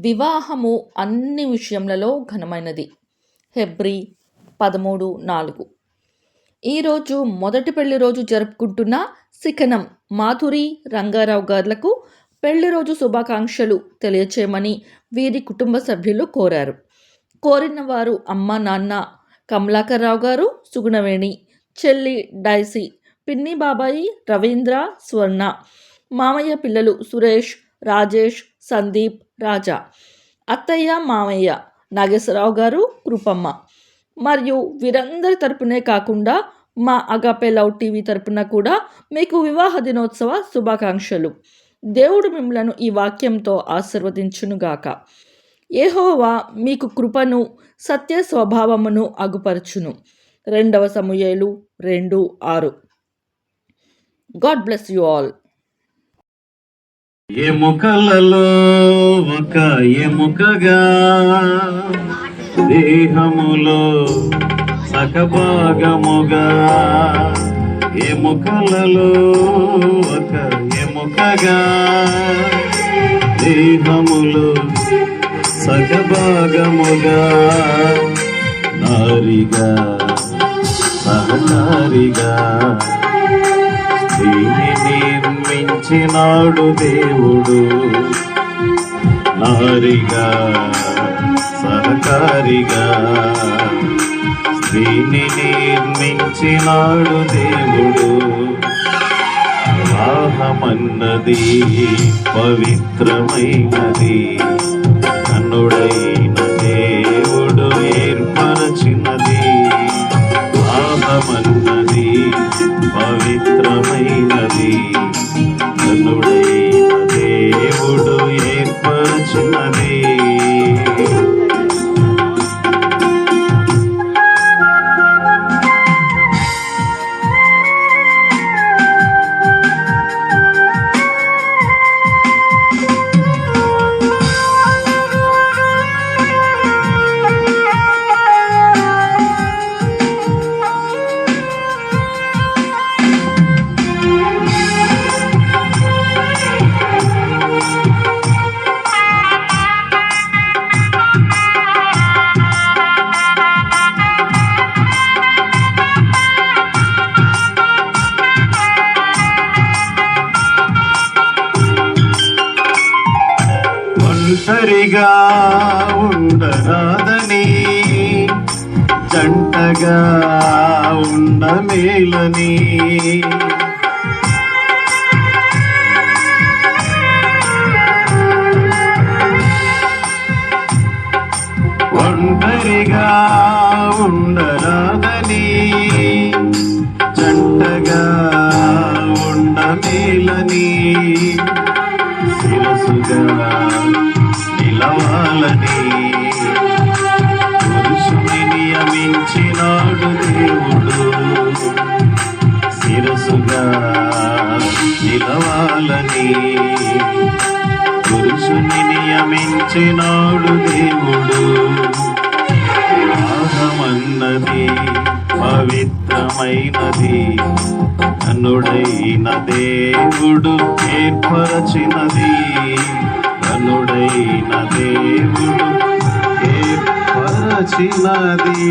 వివాహము అన్ని విషయములలో ఘనమైనది. హెబ్రీ 13:4. ఈరోజు మొదటి పెళ్లి రోజు జరుపుకుంటున్న సికనం మాధురి రంగారావు గార్లకు పెళ్లి రోజు శుభాకాంక్షలు తెలియచేయమని వీరి కుటుంబ సభ్యులు కోరారు. కోరిన వారు అమ్మ నాన్న కమలాకర్ రావు గారు, సుగుణవేణి, చెల్లి డైసీ, పిన్ని బాబాయి, రవీంద్ర, స్వర్ణ, మామయ్య పిల్లలు సురేష్, రాజేష్, సందీప్, రాజా, అత్తయ్య మామయ్య, నాగేశ్వరరావు గారు, కృపమ్మ మరియు వీరందరి తరపునే కాకుండా మా అగాపే లవ్ టీవీ తరపున కూడా మీకు వివాహ దినోత్సవ శుభాకాంక్షలు. దేవుడు మిమ్మలను ఈ వాక్యంతో ఆశీర్వదించునుగాక. యెహోవా మీకు కృపను సత్య స్వభావమును అగుపరచును. 2 సమూయేలు 2:6. God bless you all. ఎముకలలో ఒక ఎముకగా దేహములో సగభాగముగా, ఎముకలలో ఒక ఎముకగా దేహములో సగభాగముగా, నారిగా సహకారిగా స్త్రీని నిర్మించినాడు దేవుడు. నారిగా సహకారిగా స్త్రీని నిర్మించినాడు దేవుడు. వివాహమన్నది పవిత్రమైనది, కన్నుడైన దేవుడు ఏర్పరచినది. వివాహమన్నది పవిత్రమైనది, కన్నుడైన దేవుడు ఏర్పరచినది. ఒంటరిగా ఉండరాదని, జంటగా ఉండమేలని, ఒంటరిగా ఉండరాదని, జంటగా ఉండమేలని, శిరసుగా నిలవాలని పురుషుని నియమించినాడు దేవుడు. శిరసుగా నిలవాలని పురుషుని నియమించినాడు దేవుడు. వివాహమన్నది పవిత్రమైనది, కన్నుడైన దేవుడు ఏర్పరచినది. కన్నుడైన దేవుడు ఏర్పరచినది.